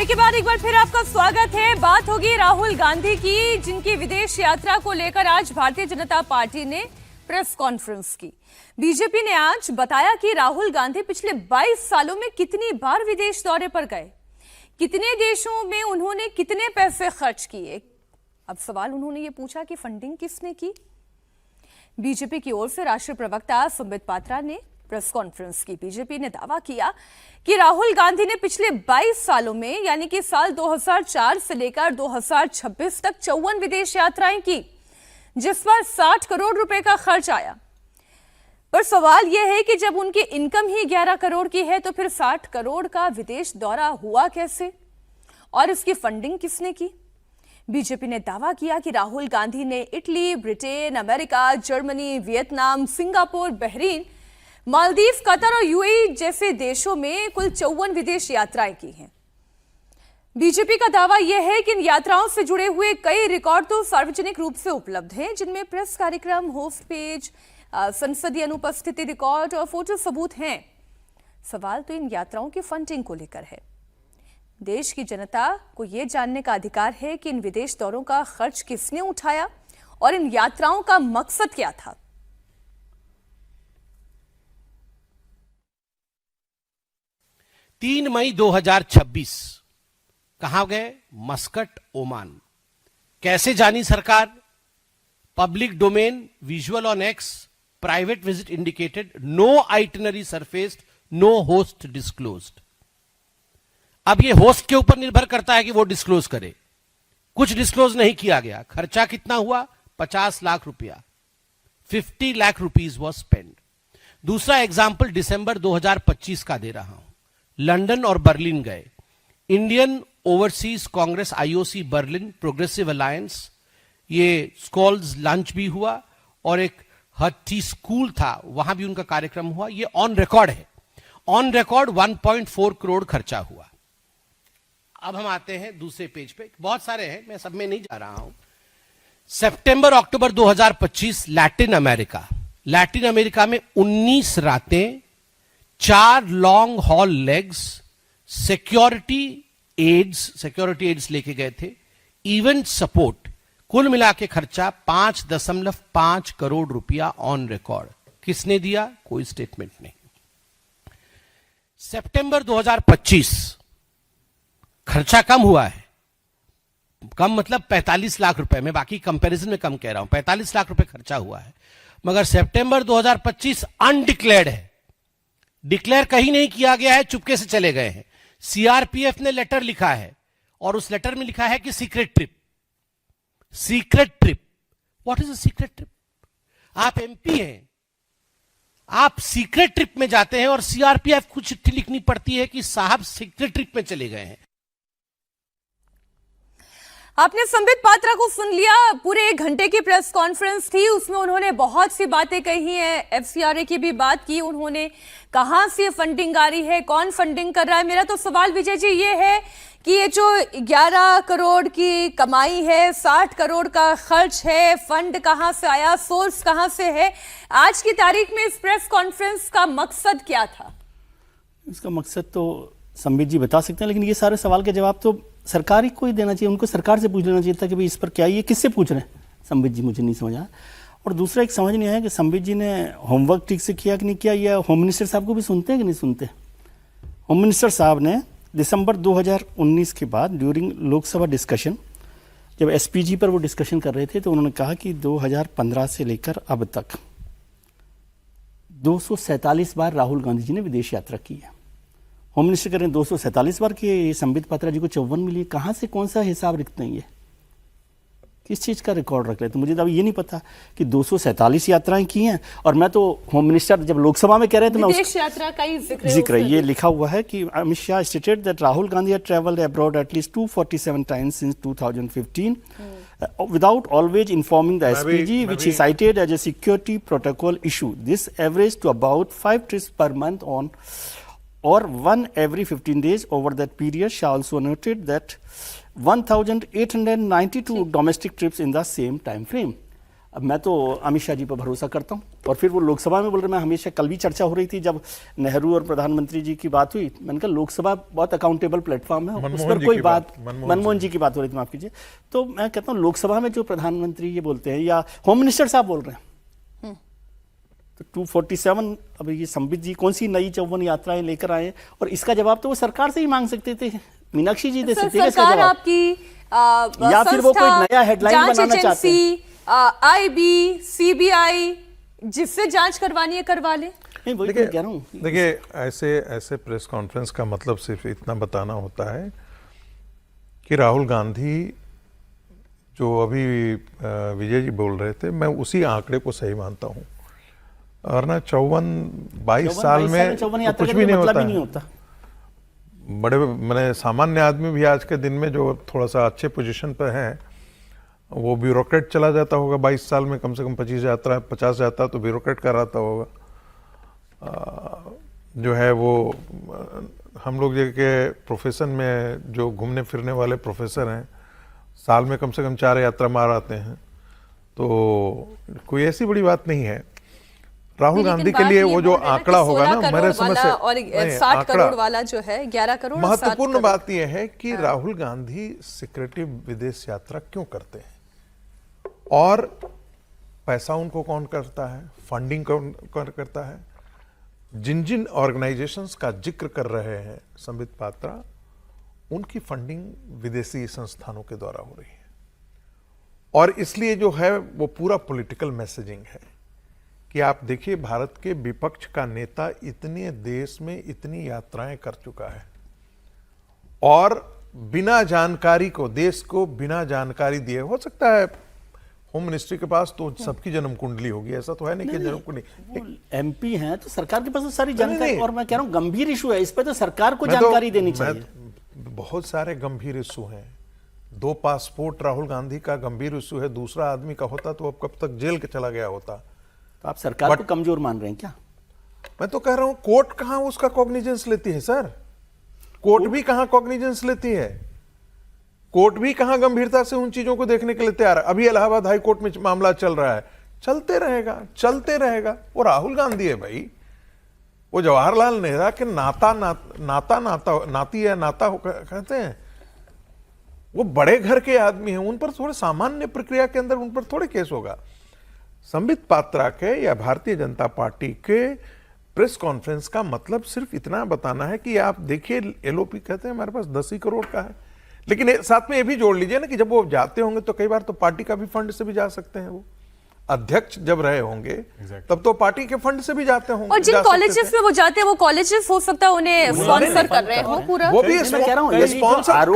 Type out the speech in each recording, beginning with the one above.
के बाद एक बार फिर आपका स्वागत है। बात होगी राहुल गांधी की, जिनकी विदेश यात्रा को लेकर आज भारतीय जनता पार्टी ने प्रेस कॉन्फ्रेंस की। बीजेपी ने आज बताया कि राहुल गांधी पिछले 22 सालों में कितनी बार विदेश दौरे पर गए, कितने देशों में उन्होंने कितने पैसे खर्च किए। अब सवाल उन्होंने ये पूछा कि फंडिंग किसने की। बीजेपी की ओर से राष्ट्रीय प्रवक्ता संबित पात्रा ने प्रेस कॉन्फ्रेंस की। बीजेपी ने दावा किया कि राहुल गांधी ने पिछले 22 सालों में, यानी कि साल 2004 से लेकर 2026 तक 54 विदेश यात्राएं की, जिस पर 60 करोड़ रुपए का खर्च आया। पर सवाल यह है कि जब उनकी इनकम ही 11 करोड़ की है तो फिर 60 करोड़ का विदेश दौरा हुआ कैसे और इसकी फंडिंग किसने की। बीजेपी ने दावा किया कि राहुल गांधी ने Italy, Britain, America, Germany, Vietnam, Singapore, Bahrain, Maldives, Qatar और यूएई जैसे देशों में कुल 54 विदेश यात्राएं की हैं। बीजेपी का दावा यह है कि इन यात्राओं से जुड़े हुए कई रिकॉर्ड तो सार्वजनिक रूप से उपलब्ध हैं, जिनमें प्रेस कार्यक्रम, होस्ट पेज, संसदीय अनुपस्थिति रिकॉर्ड और फोटो सबूत हैं। सवाल तो इन यात्राओं की फंडिंग को लेकर है। देश की जनता को यह जानने का अधिकार है कि इन विदेश दौरों का खर्च किसने उठाया और इन यात्राओं का मकसद क्या था। 3 मई 2026 कहां गए? Muscat, Oman. कैसे जानी सरकार? Public domain, visual on X, private visit indicated, no itinerary surfaced, no host disclosed. अब ये होस्ट के ऊपर निर्भर करता है कि वो डिस्क्लोज करे। कुछ डिस्क्लोज नहीं किया गया। खर्चा कितना हुआ? 50 लाख रुपया। 50 लाख रुपीज वॉज स्पेंड। दूसरा एग्जाम्पल दिसंबर 2025 का दे रहा हूं। लंदन और बर्लिन गए। Indian overseas Congress IOC Berlin progressive alliance, ये स्कॉल्स लंच भी हुआ और एक हट्टी स्कूल था, वहां भी उनका कार्यक्रम हुआ। ये ऑन रिकॉर्ड है। ऑन रिकॉर्ड 1.4 करोड़ खर्चा हुआ। अब हम आते हैं दूसरे पेज पे। बहुत सारे हैं, मैं सब में नहीं जा रहा हूं। सितंबर अक्टूबर 2025 लैटिन अमेरिका। लैटिन अमेरिका में 19 रातें, 4 long haul legs, security aids लेके गए थे, इवेंट सपोर्ट, कुल मिला के खर्चा 5.5 करोड़ रुपया ऑन रिकॉर्ड। किसने दिया? कोई स्टेटमेंट नहीं। सितंबर 2025 खर्चा कम हुआ है। कम मतलब 45 लाख रुपए। मैं बाकी कंपैरिजन में कम कह रहा हूं। 45 लाख रुपए खर्चा हुआ है, मगर सितंबर 2025 अनडिक्लेयर्ड है। डिक्लेयर कहीं नहीं किया गया है, चुपके से चले गए हैं। सीआरपीएफ ने लेटर लिखा है और उस लेटर में लिखा है कि secret trip. Secret trip, what is a secret trip? आप एमपी हैं, आप सीक्रेट ट्रिप में जाते हैं और सीआरपीएफ को चिट्ठी लिखनी पड़ती है कि साहब सीक्रेट ट्रिप में चले गए हैं। आपने संबित पात्रा को सुन लिया। पूरे 1 घंटे की प्रेस कॉन्फ्रेंस थी, उसमें उन्होंने बहुत सी बातें कही हैं। एफसीआरए की भी बात की उन्होंने, कहां से फंडिंग आ रही है, कौन फंडिंग कर रहा है। मेरा तो सवाल विजय जी ये है कि ये जो 11 करोड़ की कमाई है, 60 करोड़ का खर्च है, फंड कहां से आया, सोर्स कहां से है, आज की तारीख में इस प्रेस कॉन्फ्रेंस का मकसद क्या था? इसका मकसद तो संबित जी बता सकते हैं, लेकिन ये सारे सवाल के जवाब तो सरकार ही को ही देना चाहिए। उनको सरकार से पूछ लेना चाहिए था कि भाई इस पर क्या, ये किससे पूछ रहे हैं। संबित जी मुझे नहीं समझा। और दूसरा एक समझ नहीं आया कि संबित जी ने होमवर्क ठीक से किया कि नहीं किया, या होम मिनिस्टर साहब को भी सुनते हैं कि नहीं सुनते। होम मिनिस्टर साहब ने दिसंबर 2019 के बाद ड्यूरिंग लोकसभा डिस्कशन, जब एसपीजी पर वो डिस्कशन कर रहे थे, तो उन्होंने कहा कि 2015 से लेकर अब तक 247 बार राहुल गांधी जी ने विदेश यात्रा की है। होम मिनिस्टर करें 247 बार कि संबित पात्रा जी को 54 मिली। कहां से कौन सा हिसाब रखते हैं, ये किस चीज का रिकॉर्ड रख रहे? तो मुझे तो अभी ये नहीं पता कि 247 यात्राएं की हैं। और मैं तो होम मिनिस्टर जब लोकसभा में कह रहे थे, मैं विदेश यात्रा का ही जिक्र है, ये लिखा हुआ है कि Amit Shah stated that Rahul Gandhi had travelled abroad at least 247 times since 2015 without always informing the SPG, which he cited as a security protocol issue. This averaged to about 5 trips per month on or 1 every 15 days over that period. Shah also noted that 1,892 domestic trips in the same time frame. अब मैं तो अमित शाह जी पर भरोसा करता हूँ। और फिर वो लोकसभा में बोल रहे, मैं हमेशा, कल भी चर्चा हो रही थी जब नेहरू और प्रधानमंत्री जी की बात हुई, मैंने कहा लोकसभा बहुत अकाउंटेबल प्लेटफॉर्म है, उस पर कोई बात, मनमोहन जी की बात हो रही थी, माफ कीजिए। तो मैं कहता हूँ लोकसभा में जो प्रधानमंत्री ये बोलते हैं या होम मिनिस्टर साहब बोल रहे हैं, तो 247, अब ये संबित जी कौन सी नई 54 यात्राएं लेकर आए, और इसका जवाब तो वो सरकार से ही मांग सकते थे, मीनाक्षी जी दे सकती है इसका सरकार जवाब। आपकी या फिर वो कोई नया हेडलाइन बनाना चाहते हैं, आईबी, सीबीआई, जिससे जांच करवानी है करवा ले। नहीं, वही तो कह रहा हूँ। देखिए, ऐसे प्रेस कॉन्फ्रेंस का मतलब सिर्फ इतना बताना होता है कि राहुल गांधी जो अभी विजय जी बोल रहे थे, मैं उसी आंकड़े को सही मानता हूँ। और ना 22 साल में तो कुछ भी नहीं होता। बड़े मैंने सामान्य आदमी भी आज के दिन में जो थोड़ा सा अच्छे पोजीशन पर है, वो ब्यूरोक्रेट चला जाता होगा 22 साल में, कम से कम 50 यात्रा तो ब्यूरोक्रेट कराता होगा। जो है वो हम लोग के प्रोफेशन में जो घूमने फिरने वाले प्रोफेसर हैं, साल में कम से कम 4 यात्रा मार आते हैं, तो कोई ऐसी बड़ी बात नहीं है। राहुल गांधी के लिए वो जो आंकड़ा होगा ना, मेरे समझ से और 60 करोड़ वाला जो है 11 करोड़, महत्वपूर्ण बात यह है कि राहुल गांधी सिक्रेटिव विदेश यात्रा क्यों करते हैं, और पैसा उनको कौन करता है, फंडिंग कौन करता है। जिन जिन ऑर्गेनाइजेशंस का जिक्र कर रहे हैं संबित पात्रा, उनकी फंडिंग विदेशी संस्थानों के द्वारा हो रही है, और इसलिए जो है वो पूरा पॉलिटिकल मैसेजिंग है कि आप देखिए, भारत के विपक्ष का नेता इतने देश में इतनी यात्राएं कर चुका है, और बिना जानकारी को, देश को बिना जानकारी दिए, हो सकता है होम मिनिस्ट्री के पास तो सबकी जन्म कुंडली होगी, ऐसा तो है नहीं कि जन्म कुंडली, एमपी हैं तो सरकार के पास तो सारी जानकारी, और मैं कह रहा हूँ गंभीर इशू है, इस पे तो सरकार को जानकारी देनी चाहिए। बहुत सारे गंभीर इशू हैं। 2 पासपोर्ट राहुल गांधी का गंभीर इशू है, दूसरा आदमी का होता तो अब कब तक जेल के चला गया होता। तो आप सरकार को कमजोर मान रहे हैं क्या? मैं तो कह रहा हूं, कोर्ट कहां उसका कॉग्निजेंस लेती है सर, कोर्ट भी कहां कॉग्निजेंस लेती है, कोर्ट भी कहां गंभीरता से उन चीजों को देखने के लिए तैयार है। अभी इलाहाबाद हाई कोर्ट में मामला चल रहा है, चलते रहेगा। वो राहुल गांधी है भाई, वो जवाहरलाल नेहरू के नाता कहते हैं, वो बड़े घर के आदमी हैं, उन पर थोड़े सामान्य प्रक्रिया के अंदर उन पर थोड़े केस होगा। संबित पात्रा के या भारतीय जनता पार्टी के प्रेस कॉन्फ्रेंस का मतलब सिर्फ इतना बताना है कि आप देखिए, एलओपी कहते हैं हमारे पास 10 ही करोड़ का है, लेकिन साथ में ये भी जोड़ लीजिए ना कि जब वो जाते होंगे तो कई बार तो पार्टी का भी फंड से भी जा सकते हैं। वो अध्यक्ष जब रहे होंगे तब तो पार्टी के फंड से भी जाते होंगे। और जिन कॉलेजेस में वो जाते हैं, वो कॉलेजेस हो सकता है उन्हें स्पॉन्सर कर रहे हो पूरा, वो भी मैं कह रहा हूँ, स्पॉन्सर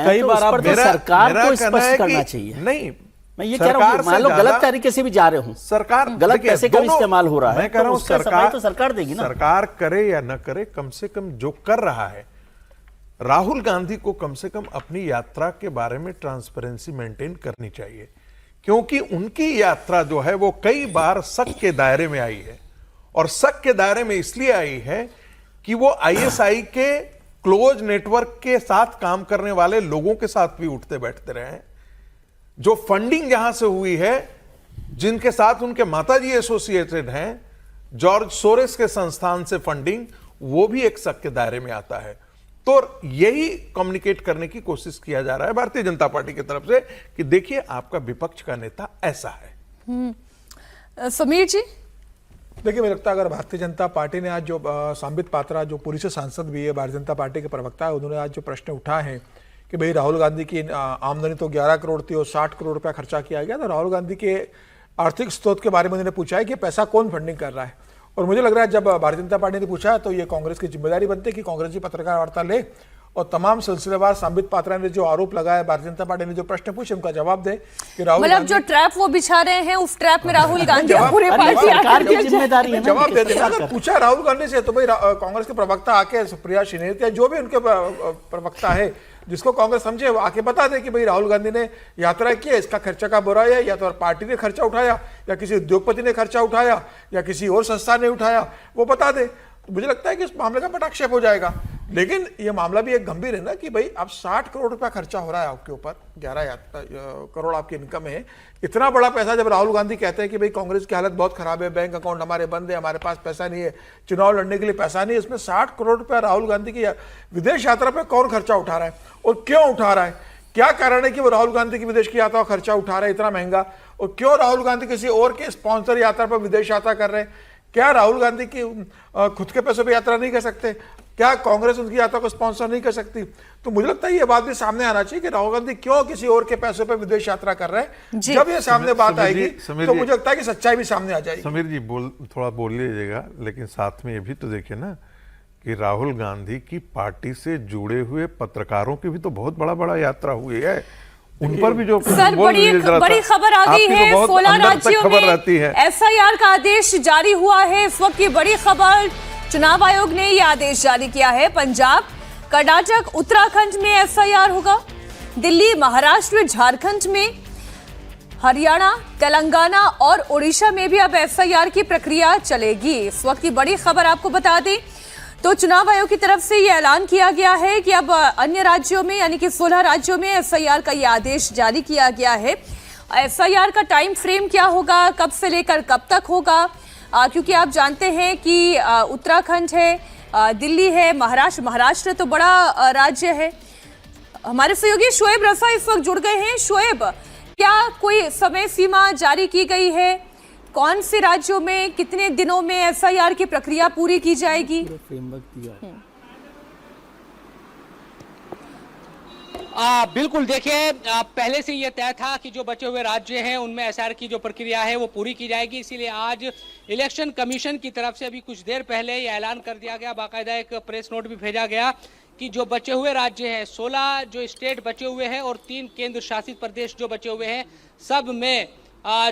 कई बार सरकार को स्पष्ट करना चाहिए। नहीं, मैं ये कह रहा हूँ, मान लो गलत तरीके से भी जा रहे हूं, सरकार गलत पैसे का इस्तेमाल हो रहा है, मैं कह रहा हूं सरकार देगी ना। सरकार करे या न करे, कम से कम जो कर रहा है, राहुल गांधी को कम से कम अपनी यात्रा के बारे में ट्रांसपेरेंसी मेंटेन करनी चाहिए, क्योंकि उनकी यात्रा जो है वो कई बार शक के दायरे में आई है, और शक के दायरे में इसलिए आई है कि वो आईएसआई के क्लोज नेटवर्क के साथ काम करने वाले लोगों के साथ भी उठते बैठते रहे हैं। जो फंडिंग जहां से हुई है, जिनके साथ उनके माताजी एसोसिएटेड हैं, जॉर्ज सोरेस के संस्थान से फंडिंग, वो भी एक शक के दायरे में आता है। तो यही कम्युनिकेट करने की कोशिश किया जा रहा है भारतीय जनता पार्टी की तरफ से कि देखिए, आपका विपक्ष का नेता ऐसा है। समीर जी, देखिए, मुझे लगता है अगर भारतीय जनता पार्टी ने आज जो संबित पात्रा जो पुरी से सांसद भी है, भारतीय जनता पार्टी के प्रवक्ता है, उन्होंने आज जो प्रश्न उठाए हैं कि भाई राहुल गांधी की आमदनी तो 11 करोड़ थी और 60 करोड़ रुपया खर्चा किया गया, तो राहुल गांधी के आर्थिक स्रोत के बारे में उन्होंने पूछा है कि पैसा कौन फंडिंग कर रहा है। और मुझे लग रहा है जब भारतीय जनता पार्टी ने पूछा तो ये कांग्रेस की जिम्मेदारी बनती है कि कांग्रेस की पत्रकार वार्ता ले और तमाम सिलसिलेवार संबित पात्रा ने जो आरोप लगाया, भारतीय जनता पार्टी ने जो प्रश्न पूछे, उनका जवाब दे कि राहुल मतलब जो ट्रैप वो बिछा रहे हैं, उस ट्रैप में राहुल गांधी पूरी सरकार की जिम्मेदारी है, जवाब दे देना। अगर पूछा राहुल गांधी से तो भाई कांग्रेस के प्रवक्ता आके, सुप्रिया श्रीनेत या जो भी उनके प्रवक्ता है जिसको कांग्रेस समझे, वो आके बता दे कि भाई राहुल गांधी ने यात्रा की है, इसका खर्चा का बुरा है, या तो पार्टी ने खर्चा उठाया, या किसी उद्योगपति ने खर्चा उठाया, या किसी और संस्था ने उठाया, वो बता दे। तो मुझे लगता है कि इस मामले का पटाक्षेप हो जाएगा। लेकिन ये मामला भी एक गंभीर है ना कि भाई अब 60 करोड़ रुपया खर्चा हो रहा है आपके ऊपर, 11 करोड़ आपकी इनकम है, इतना बड़ा पैसा। जब राहुल गांधी कहते हैं कि भाई कांग्रेस की हालत बहुत खराब है, बैंक अकाउंट हमारे बंद है, हमारे पास पैसा नहीं है, चुनाव लड़ने के लिए पैसा नहीं है, इसमें 60 करोड़ रुपया राहुल गांधी की विदेश यात्रा पर कौन खर्चा उठा रहा है और क्यों उठा रहा है? क्या कारण है कि वो राहुल गांधी की विदेश की यात्रा का खर्चा उठा रहे हैं इतना महंगा? और क्यों राहुल गांधी किसी और के स्पॉन्सर यात्रा पर विदेश यात्रा कर रहे हैं? क्या राहुल गांधी की खुद के पैसों पर यात्रा नहीं कर सकते? क्या कांग्रेस उनकी यात्रा को स्पॉन्सर नहीं कर सकती? तो मुझे लगता है ये बात भी सामने आना चाहिए कि राहुल गांधी क्यों किसी और के पैसों पर विदेश यात्रा कर रहे हैं। जब ये सामने बात आएगी तो मुझे लगता है कि सच्चाई भी सामने आ जाएगी। समीर जी थोड़ा बोल लीजिएगा, लेकिन साथ में ये भी तो देखिए ना कि राहुल गांधी की पार्टी से जुड़े हुए पत्रकारों की भी तो बहुत बड़ा यात्रा हुई है, उन पर भी जो सर बड़ी खबर आ गई है। 16 राज्यों में एफआईआर का आदेश जारी हुआ है। इस वक्त की बड़ी खबर, चुनाव आयोग ने यह आदेश जारी किया है। पंजाब, कर्नाटक, उत्तराखंड में एफआईआर होगा। दिल्ली, महाराष्ट्र, झारखंड में, हरियाणा, तेलंगाना और ओडिशा में भी अब एफआईआर की प्रक्रिया चलेगी। इस वक्त की बड़ी खबर आपको बता दें तो चुनाव आयोग की तरफ से यह ऐलान किया गया है कि अब अन्य राज्यों में यानी कि 16 राज्यों में एफआईआर का यह आदेश जारी किया गया है। एफआईआर का टाइम फ्रेम क्या होगा, कब से लेकर कब तक होगा? क्योंकि आप जानते हैं कि उत्तराखंड है, दिल्ली है, महाराष्ट्र तो बड़ा राज्य है। हमारे सहयोगी शोएब रफा इस वक्त जुड़ गए हैं। शोएब, क्या कोई समय सीमा जारी की गई है? कौन से राज्यों में कितने दिनों में एफआईआर की प्रक्रिया पूरी की जाएगी? बिल्कुल, देखिए पहले से यह तय था कि जो बचे हुए राज्य हैं उनमें एसआईआर की जो प्रक्रिया है वो पूरी की जाएगी। इसीलिए आज इलेक्शन कमीशन की तरफ से अभी कुछ देर पहले ये ऐलान कर दिया गया, बाकायदा एक प्रेस नोट भी भेजा गया कि जो बचे हुए राज्य हैं, 16 जो स्टेट बचे हुए हैं और 3 केंद्र शासित प्रदेश जो बचे हुए हैं, सब में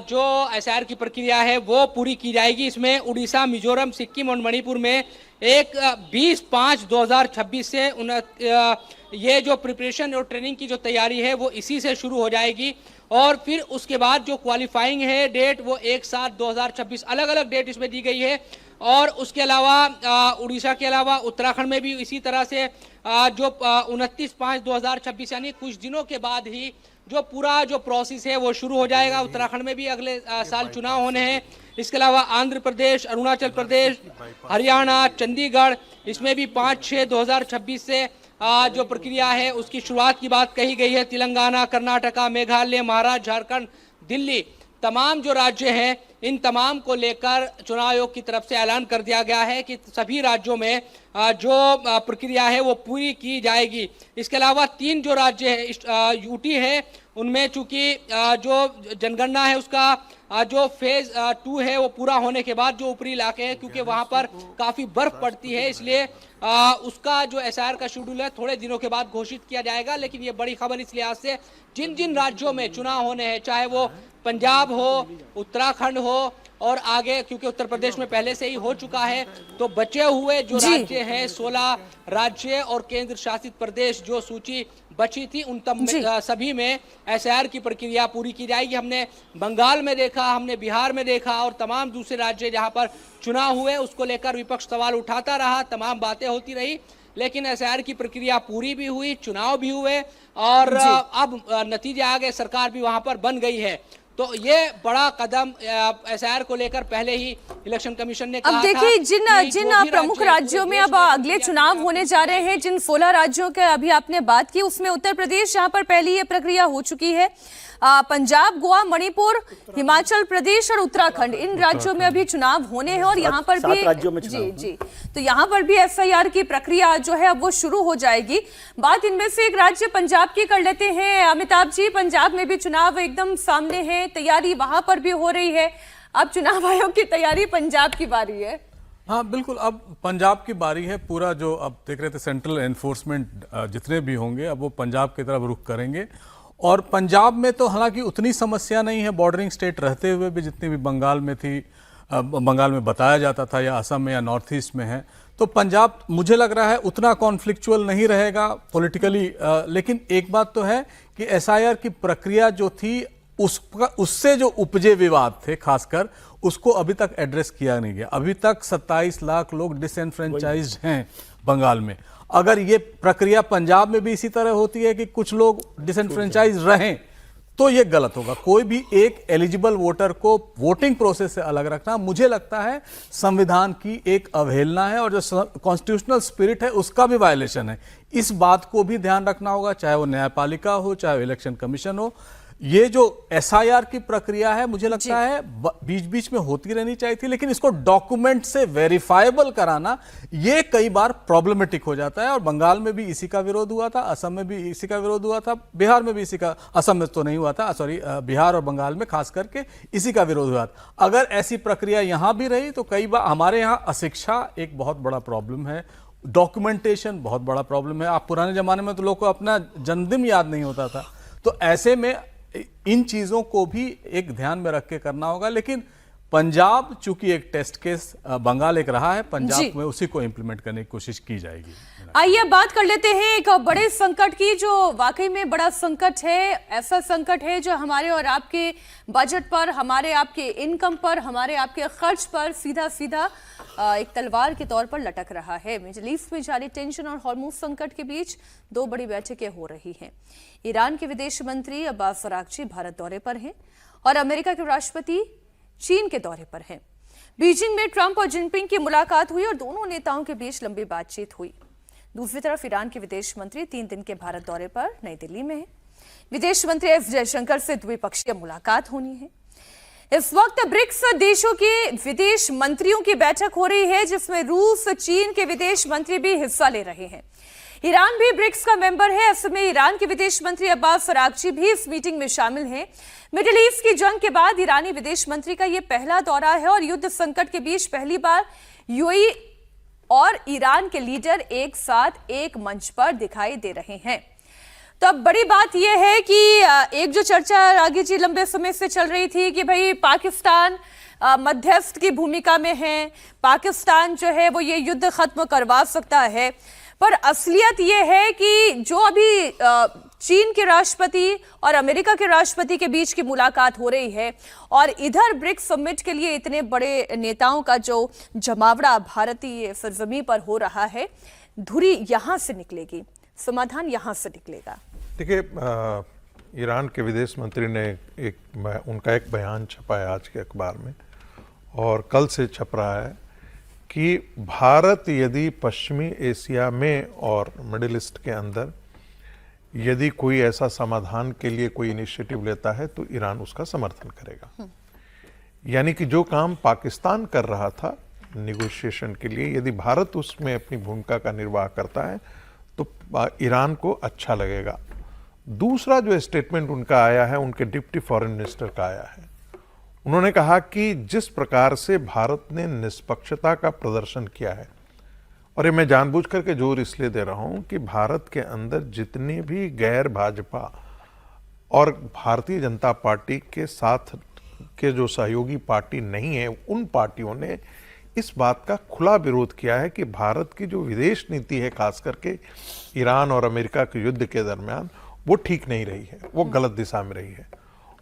जो एसआईआर की प्रक्रिया है वो पूरी की जाएगी। इसमें उड़ीसा, मिजोरम, सिक्किम और मणिपुर में 20/5/2026 से ये जो प्रिपरेशन और ट्रेनिंग की जो तैयारी है वो इसी से शुरू हो जाएगी। और फिर उसके बाद जो क्वालिफाइंग है डेट वो 1/7/2026, अलग अलग डेट इसमें दी गई है। और उसके अलावा उड़ीसा के अलावा उत्तराखंड में भी इसी तरह से जो 29/5/2026 यानी कुछ दिनों के बाद ही जो पूरा जो प्रोसेस है वो शुरू हो जाएगा। उत्तराखंड में भी अगले साल चुनाव होने हैं। इसके अलावा आंध्र प्रदेश, अरुणाचल प्रदेश, हरियाणा, चंडीगढ़, इसमें भी 5/6/2026 से जो प्रक्रिया है उसकी शुरुआत की बात कही गई है। तेलंगाना, कर्नाटका, मेघालय, महाराष्ट्र, झारखंड, दिल्ली, तमाम जो राज्य हैं इन तमाम को लेकर चुनाव आयोग की तरफ से ऐलान कर दिया गया है कि सभी राज्यों में जो प्रक्रिया है वो पूरी की जाएगी। इसके अलावा 3 जो राज्य है, यूटी है, उनमें चूंकि जो जनगणना है उसका जो फेज 2 है वो पूरा होने के बाद जो ऊपरी इलाके हैं, क्योंकि वहां पर काफी बर्फ पड़ती है, इसलिए उसका जो एसआईआर का शेड्यूल है थोड़े दिनों के बाद घोषित किया जाएगा। लेकिन ये बड़ी खबर इस लिहाज से जिन जिन राज्यों में चुनाव होने हैं, चाहे वो पंजाब हो, उत्तराखंड हो और आगे, क्योंकि उत्तर प्रदेश में पहले से ही हो चुका है, तो बचे हुए जो राज्य हैं 16 राज्य और केंद्र शासित प्रदेश जो सूची बची थी उन सभी में एसआईआर की प्रक्रिया पूरी की जाएगी। हमने बंगाल में देखा, हमने बिहार में देखा और तमाम दूसरे राज्य जहां पर चुनाव हुए उसको लेकर विपक्ष सवाल उठाता रहा, तमाम बातें होती रही, लेकिन एसआईआर की प्रक्रिया पूरी भी हुई, चुनाव भी हुए और अब नतीजे आ गए, सरकार भी वहां पर बन गई है। तो ये बड़ा कदम एसआईआर को लेकर पहले ही इलेक्शन कमीशन ने कहा था। अब देखिए जिन प्रमुख राज्यों में अब अगले चुनाव होने जा रहे हैं, जिन 16 राज्यों के अभी आपने बात की, उसमें उत्तर प्रदेश यहाँ पर पहले ये प्रक्रिया हो चुकी है। पंजाब, गोवा, मणिपुर, हिमाचल प्रदेश और उत्तराखंड, इन राज्यों में अभी चुनाव होने हैं और यहाँ पर भी जी तो यहाँ पर भी एफआईआर की प्रक्रिया जो है अब वो शुरू हो जाएगी। बात इनमें से एक राज्य पंजाब की कर लेते हैं। अमिताभ जी, पंजाब में भी चुनाव एकदम सामने है, तैयारी वहां पर भी हो रही है। अब चुनाव आयोग की तैयारी, पंजाब की बारी है। हाँ बिल्कुल, अब पंजाब की बारी है। पूरा जो अब देख रहे थे सेंट्रल एनफोर्समेंट जितने भी होंगे अब वो पंजाब की तरफ रुख करेंगे। और पंजाब में तो हालांकि उतनी समस्या नहीं है, बॉर्डरिंग स्टेट रहते हुए भी, जितनी भी बंगाल में थी, बंगाल में बताया जाता था या असम में या नॉर्थ ईस्ट में है, तो पंजाब मुझे लग रहा है उतना कॉन्फ्लिक्चुअल नहीं रहेगा पॉलिटिकली। लेकिन एक बात तो है कि एसआईआर की प्रक्रिया जो थी उससे जो उपजे विवाद थे खासकर, उसको अभी तक एड्रेस किया नहीं गया। अभी तक 27 लाख लोग डिसएनफ्रेंचाइज्ड हैं बंगाल में। अगर ये प्रक्रिया पंजाब में भी इसी तरह होती है कि कुछ लोग डिसएनफ्रेंचाइज रहें, तो ये गलत होगा। कोई भी एक एलिजिबल वोटर को वोटिंग प्रोसेस से अलग रखना मुझे लगता है संविधान की एक अवहेलना है, और जो कॉन्स्टिट्यूशनल स्पिरिट है उसका भी वायलेशन है। इस बात को भी ध्यान रखना होगा, चाहे वो न्यायपालिका हो, चाहे वो इलेक्शन कमीशन हो। ये जो एसआईआर की प्रक्रिया है, मुझे लगता है बीच बीच में होती रहनी चाहिए थी, लेकिन इसको डॉक्यूमेंट से वेरीफाइबल कराना ये कई बार प्रॉब्लमेटिक हो जाता है। और बंगाल में भी इसी का विरोध हुआ था, असम में भी इसी का विरोध हुआ था, बिहार में भी इसी का, असम में तो नहीं हुआ था, सॉरी, बिहार और बंगाल में खास करके इसी का विरोध हुआ था। अगर ऐसी प्रक्रिया यहां भी रही तो कई बार हमारे यहां अशिक्षा एक बहुत बड़ा प्रॉब्लम है, डॉक्यूमेंटेशन बहुत बड़ा प्रॉब्लम है। आप पुराने जमाने में तो लोग को अपना जन्मदिन याद नहीं होता था, तो ऐसे में इन चीजों को भी एक ध्यान में रख के करना होगा। लेकिन पंजाब चूंकि एक टेस्ट केस, बंगाल एक रहा है, पंजाब में उसी को इंप्लीमेंट करने की कोशिश की जाएगी। आइए बात कर लेते हैं एक बड़े संकट की, जो वाकई में बड़ा संकट है। ऐसा संकट है जो हमारे और आपके बजट पर, हमारे आपके इनकम पर, हमारे आपके खर्च पर सीधा सीधा एक तलवार के तौर पर लटक रहा है। मिडिल ईस्ट में जारी टेंशन और हॉर्मूज संकट के बीच दो बड़ी बैठकें हो रही हैं। ईरान के विदेश मंत्री अब्बास अरागची भारत दौरे पर हैं और अमेरिका के राष्ट्रपति चीन के दौरे पर हैं। बीजिंग में ट्रंप और जिनपिंग की मुलाकात हुई और दोनों नेताओं के बीच लंबी बातचीत हुई। दूसरी तरफ ईरान के विदेश मंत्री 3 दिन के भारत दौरे पर नई दिल्ली में हैं। विदेश मंत्री एस जयशंकर से द्विपक्षीय मुलाकात होनी है। इस वक्त ब्रिक्स देशों के विदेश मंत्रियों की बैठक हो रही है, जिसमें रूस, चीन के विदेश मंत्री भी हिस्सा ले रहे हैं। ईरान भी ब्रिक्स का मेंबर है। ऐसे में ईरान के विदेश मंत्री अब्बास अरागची भी इस मीटिंग में शामिल हैं। मिडिल ईस्ट की जंग के बाद ईरानी विदेश मंत्री का यह पहला दौरा है और युद्ध संकट के बीच पहली बार यूएई और ईरान के लीडर एक साथ एक मंच पर दिखाई दे रहे हैं। तो अब बड़ी बात यह है कि एक जो चर्चा रागी जी लंबे समय से चल रही थी कि भाई पाकिस्तान मध्यस्थ की भूमिका में है, पाकिस्तान जो है वो ये युद्ध खत्म करवा सकता है, पर असलियत यह है कि जो अभी चीन के राष्ट्रपति और अमेरिका के राष्ट्रपति के बीच की मुलाकात हो रही है और इधर ब्रिक्स समिट के लिए इतने बड़े नेताओं का जो जमावड़ा भारतीय सरजमी पर हो रहा है, धुरी यहां से निकलेगी, समाधान यहां से निकलेगा। देखिए, ईरान के विदेश मंत्री ने उनका एक बयान छपा है आज के अखबार में और कल से छप रहा है कि भारत यदि पश्चिमी एशिया में और मिडिल ईस्ट के अंदर यदि कोई ऐसा समाधान के लिए कोई इनिशिएटिव लेता है तो ईरान उसका समर्थन करेगा। यानी कि जो काम पाकिस्तान कर रहा था निगोशिएशन के लिए, यदि भारत उसमें अपनी भूमिका का निर्वाह करता है तो ईरान को अच्छा लगेगा। दूसरा जो स्टेटमेंट उनका आया है, उनके डिप्टी फॉरेन मिनिस्टर का आया है, उन्होंने कहा कि जिस प्रकार से भारत ने निष्पक्षता का प्रदर्शन किया है, और ये मैं जानबूझ करके जोर इसलिए दे रहा हूं कि भारत के अंदर जितने भी गैर भाजपा और भारतीय जनता पार्टी के साथ के जो सहयोगी पार्टी नहीं है, उन पार्टियों ने इस बात का खुला विरोध किया है कि भारत की जो विदेश नीति है, खास करके ईरान और अमेरिका के युद्ध के दरमियान, वो ठीक नहीं रही है, वो गलत दिशा में रही है।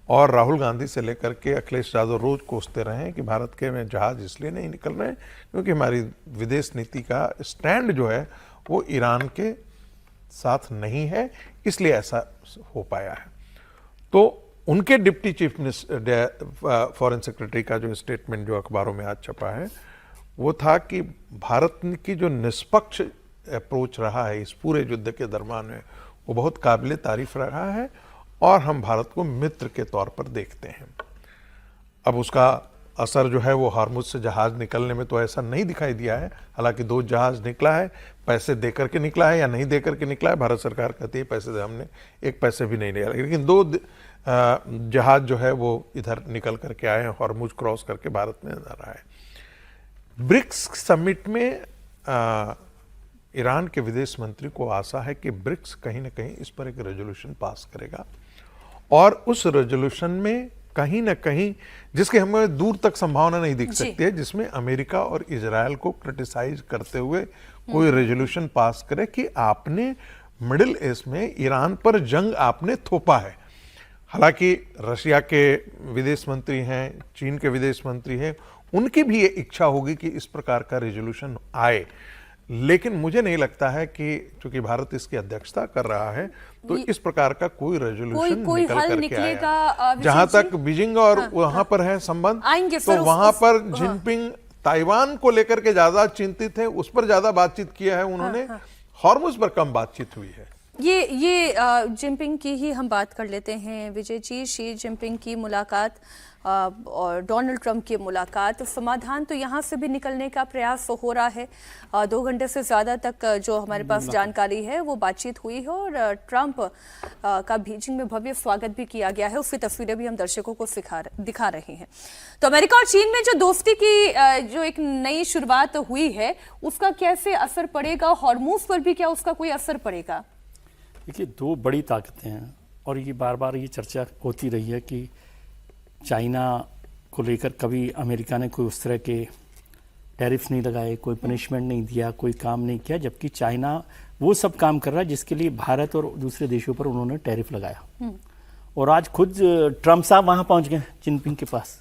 और राहुल गांधी से लेकर के अखिलेश यादव रोज कोसते रहे हैं कि भारत के में जहाज इसलिए नहीं निकल रहे हैं क्योंकि हमारी विदेश नीति का स्टैंड जो है वो ईरान के साथ नहीं है, इसलिए ऐसा हो पाया है। तो उनके deputy chief minister foreign secretary का जो स्टेटमेंट जो अखबारों में आज छपा है वो था कि भारत की जो निष्पक्ष अप्रोच रहा है इस पूरे युद्ध के दरमियान में, वो बहुत काबिल तारीफ रहा है और हम भारत को मित्र के तौर पर देखते हैं। अब उसका असर जो है वो हार्मुज से जहाज निकलने में तो ऐसा नहीं दिखाई दिया है, हालांकि 2 जहाज निकला है, पैसे देकर के निकला है या नहीं देकर के निकला है, भारत सरकार कहती है पैसे हमने 1 पैसे भी नहीं लिया, लेकिन 2 जहाज जो है वो इधर निकल करके आए हैं, हार्मुज क्रॉस करके भारत में नजर आए। ब्रिक्स समिट में ईरान के विदेश मंत्री को आशा है कि ब्रिक्स कहीं ना कहीं इस पर एक रेजोल्यूशन पास करेगा और उस रेजोल्यूशन में कहीं ना कहीं, जिसके हमें दूर तक संभावना नहीं दिख सकती है, जिसमें अमेरिका और इजराइल को क्रिटिसाइज करते हुए कोई रेजोल्यूशन पास करे कि आपने मिडिल ईस्ट में ईरान पर जंग आपने थोपा है। हालांकि रशिया के विदेश मंत्री हैं, चीन के विदेश मंत्री हैं, उनकी भी ये इच्छा होगी कि इस प्रकार का रेजोल्यूशन आए, लेकिन मुझे नहीं लगता है कि चूंकि भारत इसकी अध्यक्षता कर रहा है तो इस प्रकार का कोई रेजोल्यूशन कोई निकल हल करके निकलेगा, आया। जहां विशेष तक बीजिंग और वहां पर है संबंध, आएंगे फिर तो वहां पर हाँ। जिनपिंग ताइवान को लेकर के ज्यादा चिंतित है, उस पर ज्यादा बातचीत किया है उन्होंने, हॉर्मुज पर कम बातचीत हुई है। ये जिनपिंग की ही हम बात कर लेते हैं विजय जी। शी जिनपिंग की मुलाकात और डोनाल्ड ट्रंप की मुलाकात, समाधान तो यहाँ से भी निकलने का प्रयास हो रहा है। 2 घंटे से ज़्यादा तक जो हमारे पास जानकारी है वो बातचीत हुई है और ट्रंप का बीजिंग में भव्य स्वागत भी किया गया है। उसकी तस्वीरें भी हम दर्शकों को दिखा रहे हैं। तो अमेरिका और चीन में जो दोस्ती की जो एक नई शुरुआत हुई है उसका कैसे असर पड़ेगा, हॉर्मुज पर भी क्या उसका कोई असर पड़ेगा? देखिए, 2 बड़ी ताकतें हैं और ये बार बार ये चर्चा होती रही है कि चाइना को लेकर कभी अमेरिका ने कोई उस तरह के टैरिफ नहीं लगाए, कोई पनिशमेंट नहीं दिया, कोई काम नहीं किया, जबकि चाइना वो सब काम कर रहा है जिसके लिए भारत और दूसरे देशों पर उन्होंने टैरिफ लगाया। और आज खुद ट्रंप साहब वहां पहुंच गए जिनपिंग के पास।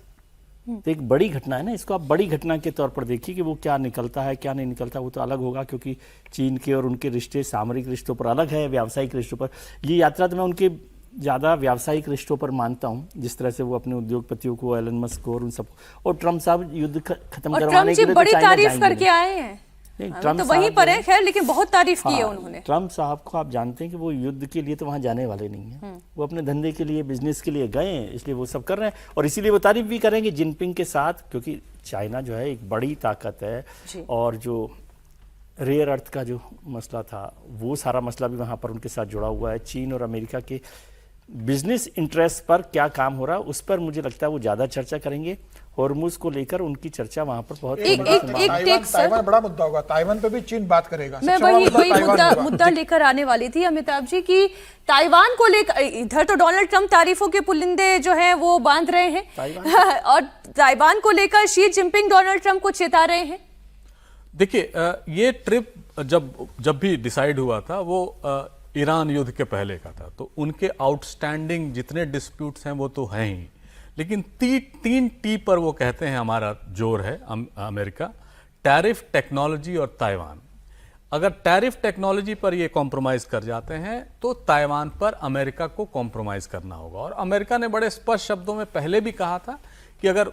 तो एक बड़ी घटना है ना, इसको आप बड़ी घटना के तौर पर देखिए कि वो क्या निकलता है क्या नहीं निकलता, वो तो अलग होगा क्योंकि चीन के और उनके रिश्ते सामरिक रिश्तों पर अलग है, व्यावसायिक रिश्तों पर। ये यात्रा तो मैं उनके ज़्यादा व्यावसायिक रिश्तों पर मानता हूँ, जिस तरह से वो अपने उद्योगपतियों को, एलन मस्क को और उन सबको, और ट्रम्प साहब युद्ध खत्म करवाने के लिए बड़ी तारीफ करके आए हैं। ट्रम्प तो वहीं पर है खैर, लेकिन बहुत तारीफ की है उन्होंने। ट्रम्प साहब को आप जानते हैं कि वो युद्ध के लिए तो वहां जाने वाले नहीं हैं, वो अपने धंधे के लिए, बिजनेस के लिए गए हैं, इसलिए वो सब कर रहे हैं और इसीलिए वो तारीफ भी करेंगे जिनपिंग के साथ, क्योंकि चाइना जो है एक बड़ी ताकत है और जो रेयर अर्थ का जो मसला था वो सारा मसला भी वहां पर उनके साथ जुड़ा हुआ है। चीन और अमेरिका के बिजनेस इंटरेस्ट पर क्या काम हो रहा है उस पर मुझे लगता है वो ज्यादा चर्चा करेंगे। हॉर्मुज को लेकर उनकी चर्चा वहां पर बहुत ताइवान बड़ा मुद्दा होगा, ताइवान पे भी चीन बात करेगा। मैं वही मुद्दा लेकर आने वाली थी अमिताभ जी की ताइवान को लेकर। इधर तो डोनाल्ड ट्रंप तारीफों के पुलिंदे जो हैं वो बांध रहे हैं और ताइवान को लेकर शी जिनपिंग डोनाल्ड ट्रंप को चेता रहे हैं। देखिए, ये ट्रिप जब भी डिसाइड हुआ था वो ईरान युद्ध के पहले का था, तो उनके आउटस्टैंडिंग जितने डिस्प्यूट्स हैं वो तो हैं ही, लेकिन 3 टी पर वो कहते हैं हमारा जोर है अमेरिका, टैरिफ, टेक्नोलॉजी और ताइवान। अगर टैरिफ टेक्नोलॉजी पर ये कॉम्प्रोमाइज कर जाते हैं तो ताइवान पर अमेरिका को कॉम्प्रोमाइज करना होगा। और अमेरिका ने बड़े स्पष्ट शब्दों में पहले भी कहा था कि अगर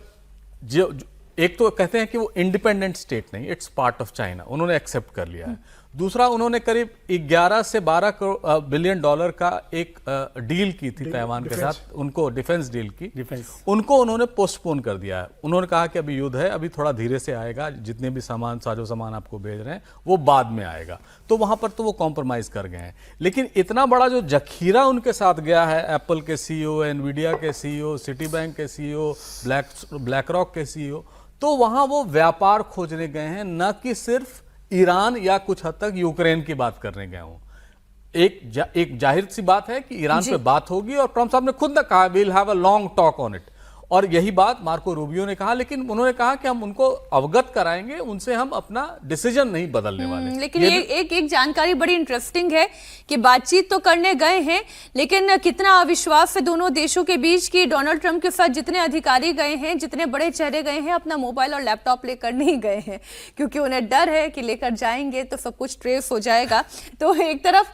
एक तो कहते हैं कि वो इंडिपेंडेंट स्टेट नहीं, इट्स पार्ट ऑफ चाइना, उन्होंने एक्सेप्ट कर लिया है। दूसरा, उन्होंने करीब 11 से 12 बिलियन डॉलर का एक डील की थी ताइवान के साथ, उनको डिफेंस डील की, उनको उन्होंने पोस्टपोन कर दिया है। उन्होंने कहा कि अभी युद्ध है, अभी थोड़ा धीरे से आएगा, जितने भी साजो सामान आपको भेज रहे हैं वो बाद में आएगा। तो वहां पर तो वो कॉम्प्रोमाइज कर गए हैं। लेकिन इतना बड़ा जो जखीरा उनके साथ गया है, एप्पल के सीईओ, एनवीडिया के सीईओ, सिटी बैंक के सीईओ, ब्लैक रॉक के सीईओ, तो वहां वो व्यापार खोजने गए हैं, न कि सिर्फ ईरान या कुछ हद तक यूक्रेन की बात करने गए हूं। एक जाहिर सी बात है कि ईरान पे बात होगी और ट्रंप साहब ने खुद ने कहा we'll have a long talk on it, और यही बात मार्को रूबियो ने कहा। लेकिन उन्होंने कहा कि हम उनको अवगत कराएंगे, उनसे हम अपना डिसीजन नहीं बदलने वाले। लेकिन एक जानकारी बड़ी इंटरेस्टिंग है कि बातचीत तो करने गए हैं, लेकिन कितना अविश्वास है दोनों देशों के बीच कि डोनाल्ड ट्रंप के साथ जितने अधिकारी गए हैं, जितने बड़े चेहरे गए हैं, अपना मोबाइल और लैपटॉप लेकर नहीं गए हैं, क्योंकि उन्हें डर है कि लेकर जाएंगे तो सब कुछ ट्रेस हो जाएगा। तो एक तरफ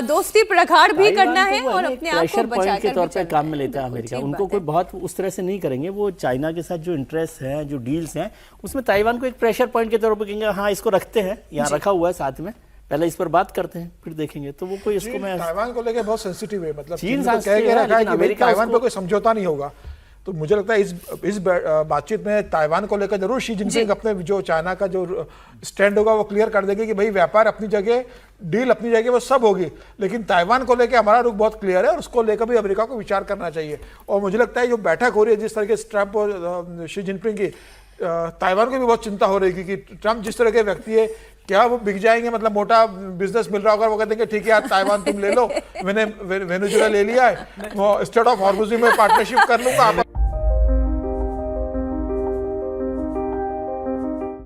दोस्ती प्रगाढ़ भी करना है और अपने आप को बचाकर के तौर पर काम में लेता है अमेरिका। उनको कोई बहुत उस तरह से नहीं करेंगे, वो चाइना के साथ जो इंटरेस्ट है, जो डील्स हैं, उसमें ताइवान को एक प्रेशर पॉइंट के तौर पर कहेंगे हाँ इसको रखते हैं, यहाँ रखा हुआ है साथ में, पहले इस पर बात करते हैं फिर देखेंगे। तो वो कोई इसको मैं ताइवान को लेकर बहुत सेंसिटिव है, मतलब चीन कह के रखा है कि ताइवान पे कोई समझौता नहीं होगा। तो मुझे लगता है इस बातचीत में ताइवान को लेकर जरूर शी जिनपिंग अपने जो चाइना का जो स्टैंड होगा वो क्लियर कर देंगे कि भाई व्यापार अपनी जगह, डील अपनी जगह, वो सब होगी, लेकिन ताइवान को लेकर हमारा रुख बहुत क्लियर है और उसको लेकर भी अमेरिका को विचार करना चाहिए। और मुझे लगता है जो बैठक हो रही है जिस तरह के ट्रंप और शी जिनपिंग की, ताइवान को भी बहुत चिंता हो रही है कि ट्रंप जिस तरह के व्यक्ति है, क्या वो बिक जाएंगे, मतलब मोटा बिजनेस मिल रहा होगा, वो कहते हैं ठीक है यार ताइवान तुम ले लो, मैंने वेनेजुएला ले लिया है, वो स्टेट ऑफ हॉर्मुज में पार्टनरशिप कर लूंगा।